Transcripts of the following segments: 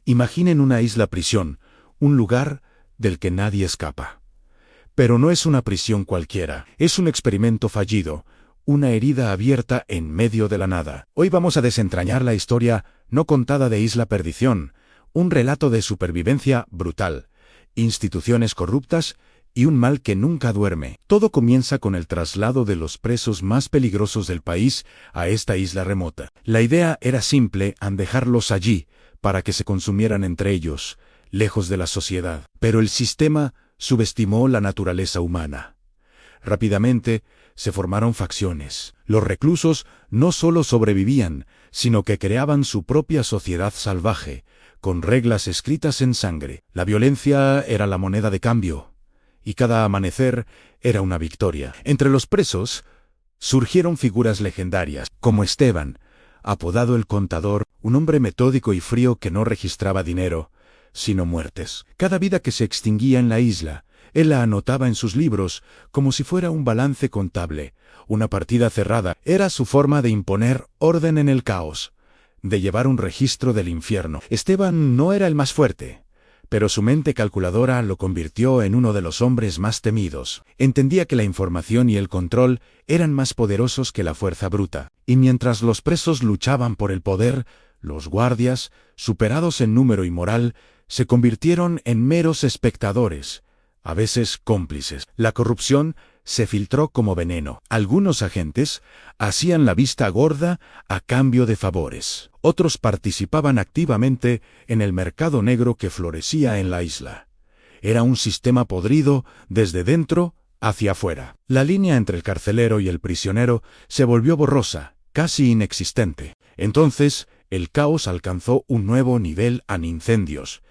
Imaginen una isla prisión, un lugar del que nadie escapa. Pero no es una prisión cualquiera, es un experimento fallido, una herida abierta en medio de la nada. Hoy vamos a desentrañar la historia no contada de Isla Perdición, un relato de supervivencia brutal, instituciones corruptas y un mal que nunca duerme. Todo comienza con el traslado de los presos más peligrosos del país a esta isla remota. La idea era simple: dejarlos allí, para que se consumieran entre ellos, lejos de la sociedad. Pero el sistema subestimó la naturaleza humana. Rápidamente se formaron facciones. Los reclusos no solo sobrevivían, sino que creaban su propia sociedad salvaje, con reglas escritas en sangre. La violencia era la moneda de cambio, y cada amanecer era una victoria. Entre los presos surgieron figuras legendarias, como Esteban, apodado el Contador, un hombre metódico y frío que no registraba dinero, sino muertes. Cada vida que se extinguía en la isla, él la anotaba en sus libros como si fuera un balance contable, una partida cerrada. Era su forma de imponer orden en el caos, de llevar un registro del infierno. Esteban no era el más fuerte, pero su mente calculadora lo convirtió en uno de los hombres más temidos. Entendía que la información y el control eran más poderosos que la fuerza bruta. Y mientras los presos luchaban por el poder, los guardias, superados en número y moral, se convirtieron en meros espectadores, a veces cómplices. La corrupción se filtró como veneno. Algunos agentes hacían la vista gorda a cambio de favores. Otros participaban activamente en el mercado negro que florecía en la isla. Era un sistema podrido desde dentro hacia afuera. La línea entre el carcelero y el prisionero se volvió borrosa, casi inexistente. Entonces, el caos alcanzó un nuevo nivel: incendios.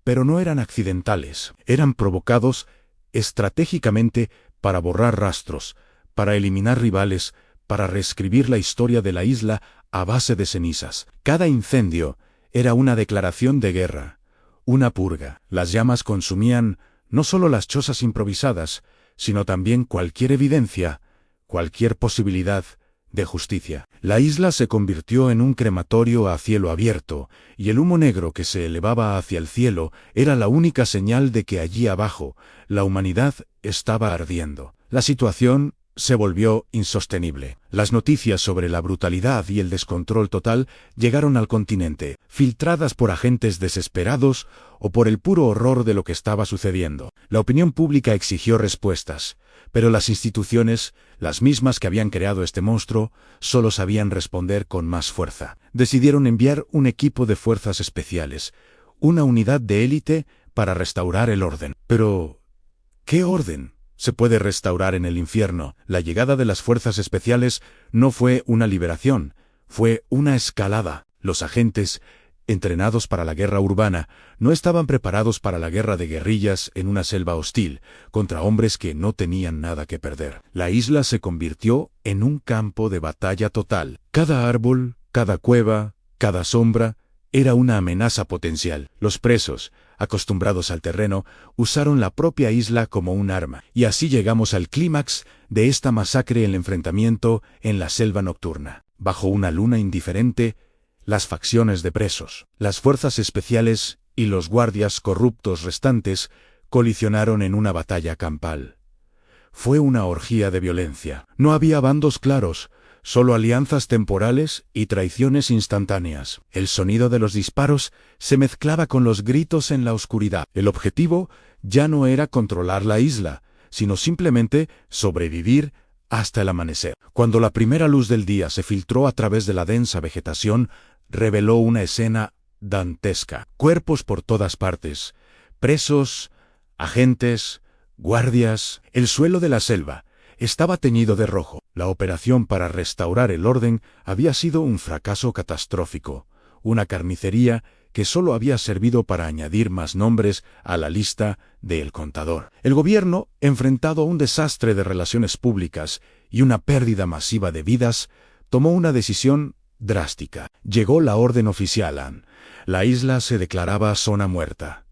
Pero no eran accidentales, eran provocados estratégicamente para borrar rastros, para eliminar rivales, para reescribir la historia de la isla a base de cenizas. Cada incendio era una declaración de guerra, una purga. Las llamas consumían no solo las chozas improvisadas, sino también cualquier evidencia, cualquier posibilidad de justicia. La isla se convirtió en un crematorio a cielo abierto, y el humo negro que se elevaba hacia el cielo era la única señal de que allí abajo la humanidad estaba ardiendo. La situación se volvió insostenible. Las noticias sobre la brutalidad y el descontrol total llegaron al continente, filtradas por agentes desesperados o por el puro horror de lo que estaba sucediendo. La opinión pública exigió respuestas, pero las instituciones, las mismas que habían creado este monstruo, solo sabían responder con más fuerza. Decidieron enviar un equipo de fuerzas especiales, una unidad de élite para restaurar el orden. Pero, ¿qué orden se puede restaurar en el infierno? La llegada de las fuerzas especiales no fue una liberación, fue una escalada. Los agentes, entrenados para la guerra urbana, no estaban preparados para la guerra de guerrillas en una selva hostil, contra hombres que no tenían nada que perder. La isla se convirtió en un campo de batalla total. Cada árbol, cada cueva, cada sombra, era una amenaza potencial. Los presos, acostumbrados al terreno, usaron la propia isla como un arma. Y así llegamos al clímax de esta masacre: el enfrentamiento en la selva nocturna. Bajo una luna indiferente, las facciones de presos, las fuerzas especiales y los guardias corruptos restantes colisionaron en una batalla campal. Fue una orgía de violencia. No había bandos claros, solo alianzas temporales y traiciones instantáneas. El sonido de los disparos se mezclaba con los gritos en la oscuridad. El objetivo ya no era controlar la isla, sino simplemente sobrevivir hasta el amanecer. Cuando la primera luz del día se filtró a través de la densa vegetación, reveló una escena dantesca. Cuerpos por todas partes, presos, agentes, guardias. El suelo de la selva estaba teñido de rojo. La operación para restaurar el orden había sido un fracaso catastrófico, una carnicería que solo había servido para añadir más nombres a la lista de El Contador. El gobierno, enfrentado a un desastre de relaciones públicas y una pérdida masiva de vidas, tomó una decisión drástica. Llegó la orden oficial. La isla se declaraba zona muerta.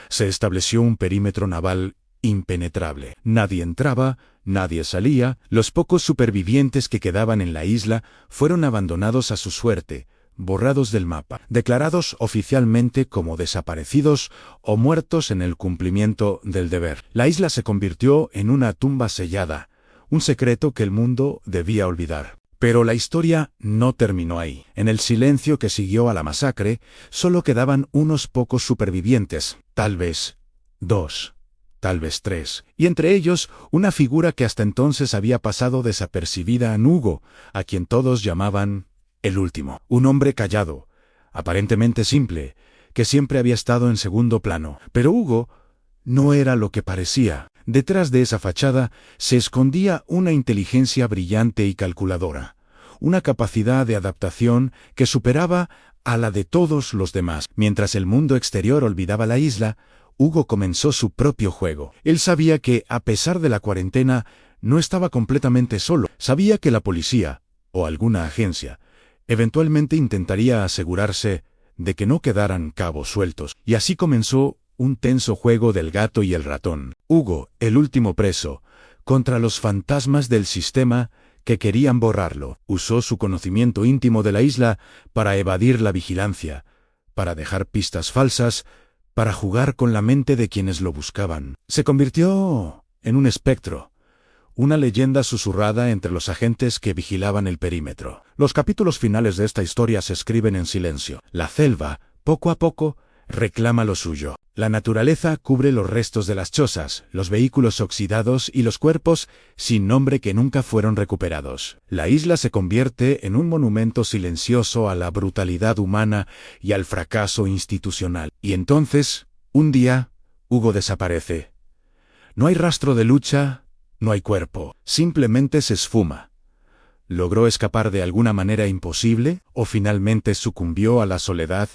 Se estableció un perímetro naval impenetrable. Nadie entraba, nadie salía. Los pocos supervivientes que quedaban en la isla fueron abandonados a su suerte, borrados del mapa, declarados oficialmente como desaparecidos o muertos en el cumplimiento del deber. La isla se convirtió en una tumba sellada, un secreto que el mundo debía olvidar. Pero la historia no terminó ahí. En el silencio que siguió a la masacre, solo quedaban unos pocos supervivientes, tal vez 2, tal vez 3, y entre ellos una figura que hasta entonces había pasado desapercibida a Hugo, a quien todos llamaban el último. Un hombre callado, aparentemente simple, que siempre había estado en segundo plano. Pero Hugo no era lo que parecía. Detrás de esa fachada se escondía una inteligencia brillante y calculadora, una capacidad de adaptación que superaba a la de todos los demás. Mientras el mundo exterior olvidaba la isla, Hugo comenzó su propio juego. Él sabía que, a pesar de la cuarentena, no estaba completamente solo. Sabía que la policía, o alguna agencia, eventualmente intentaría asegurarse de que no quedaran cabos sueltos. Y así comenzó un tenso juego del gato y el ratón. Hugo, el último preso, contra los fantasmas del sistema que querían borrarlo. Usó su conocimiento íntimo de la isla para evadir la vigilancia, para dejar pistas falsas, para jugar con la mente de quienes lo buscaban. Se convirtió en un espectro, una leyenda susurrada entre los agentes que vigilaban el perímetro. Los capítulos finales de esta historia se escriben en silencio. La selva, poco a poco, reclama lo suyo. La naturaleza cubre los restos de las chozas, los vehículos oxidados y los cuerpos sin nombre que nunca fueron recuperados. La isla se convierte en un monumento silencioso a la brutalidad humana y al fracaso institucional. Y entonces, un día, Hugo desaparece. No hay rastro de lucha, no hay cuerpo, simplemente se esfuma. ¿Logró escapar de alguna manera imposible o finalmente sucumbió a la soledad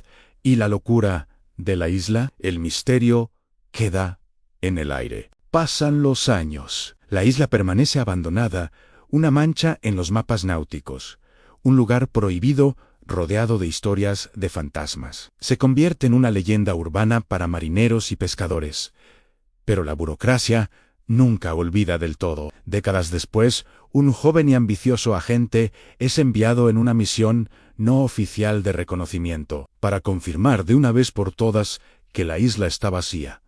y la locura de la isla? El misterio queda en el aire. Pasan los años. La isla permanece abandonada, una mancha en los mapas náuticos, un lugar prohibido rodeado de historias de fantasmas. Se convierte en una leyenda urbana para marineros y pescadores. Pero la burocracia nunca olvida del todo. Décadas después, un joven y ambicioso agente es enviado en una misión no oficial de reconocimiento, para confirmar de una vez por todas que la isla está vacía,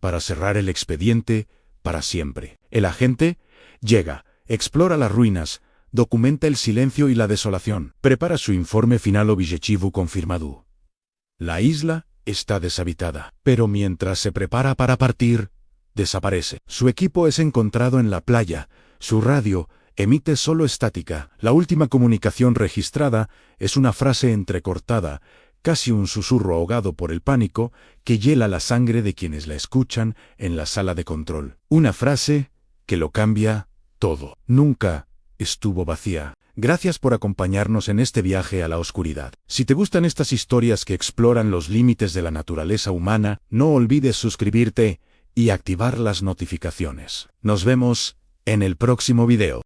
para cerrar el expediente para siempre. El agente llega, explora las ruinas, documenta el silencio y la desolación, prepara su informe final objechivo confirmado. La isla está deshabitada, pero mientras se prepara para partir, desaparece. Su equipo es encontrado en la playa, su radio emite solo estática. La última comunicación registrada es una frase entrecortada, casi un susurro ahogado por el pánico, que hiela la sangre de quienes la escuchan en la sala de control. Una frase que lo cambia todo. Nunca estuvo vacía. Gracias por acompañarnos en este viaje a la oscuridad. Si te gustan estas historias que exploran los límites de la naturaleza humana, no olvides suscribirte y activar las notificaciones. Nos vemos en el próximo video.